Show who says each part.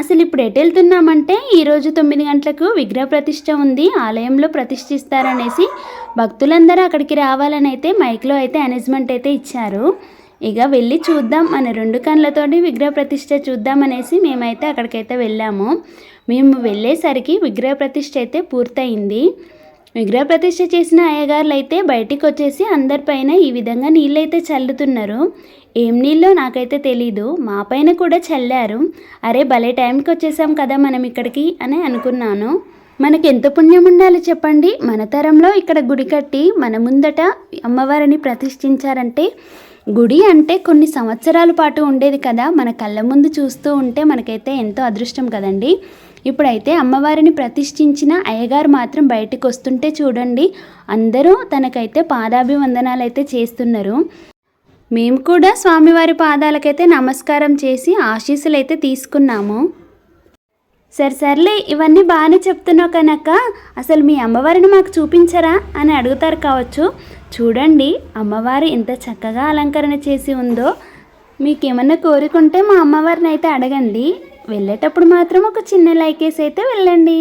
Speaker 1: అసలు ఇప్పుడు ఎటు వెళ్తున్నామంటే ఈరోజు 9 గంటలకు విగ్రహ ప్రతిష్ఠ ఉంది, ఆలయంలో ప్రతిష్ఠిస్తారనేసి భక్తులందరూ అక్కడికి రావాలని అయితే మైక్లో అయితే అనౌన్స్మెంట్ అయితే ఇచ్చారు. ఇక వెళ్ళి చూద్దాం, మన 2 కళ్ళతోటి విగ్రహ ప్రతిష్ఠ చూద్దామనేసి మేమైతే అక్కడికైతే వెళ్ళాము. మేము వెళ్ళేసరికి విగ్రహ ప్రతిష్ఠ అయితే పూర్తయింది. విగ్రహ ప్రతిష్ఠ చేసిన అయ్యగారులు అయితే బయటికి వచ్చేసి అందరిపైన ఈ విధంగా నీళ్ళైతే చల్లుతున్నారు. ఏం నీళ్ళో నాకైతే తెలీదు, మా పైన కూడా చల్లారు. అరే భలే టైంకి వచ్చేసాం కదా మనం ఇక్కడికి అని అనుకున్నాను. మనకి ఎంత పుణ్యం ఉండాలి చెప్పండి, మన తరంలో ఇక్కడ గుడి కట్టి మన ముందట అమ్మవారిని ప్రతిష్ఠించారంటే. గుడి అంటే కొన్ని సంవత్సరాల పాటు ఉండేది కదా, మన కళ్ళ ముందు చూస్తూ ఉంటే మనకైతే ఎంతో అదృష్టం కదండి. ఇప్పుడైతే అమ్మవారిని ప్రతిష్ఠించిన అయ్యగారు మాత్రం బయటకు వస్తుంటే చూడండి, అందరూ తనకైతే పాదాభివందనాలు అయితే చేస్తున్నారు. మేము కూడా స్వామివారి పాదాలకైతే నమస్కారం చేసి ఆశీస్సులు అయితే తీసుకున్నాము. సర్లే ఇవన్నీ బాగానే చెప్తున్నావు కనుక అసలు మీ అమ్మవారిని మాకు చూపించరా అని అడుగుతారు కావచ్చు. చూడండి అమ్మవారు ఎంత చక్కగా అలంకరణ చేసి ఉందో. మీకేమన్నా కోరుకుంటే మా అమ్మవారిని అయితే అడగండి. వెళ్ళేటప్పుడు మాత్రం ఒక చిన్న లైక్ వేసి అయితే వెళ్ళండి.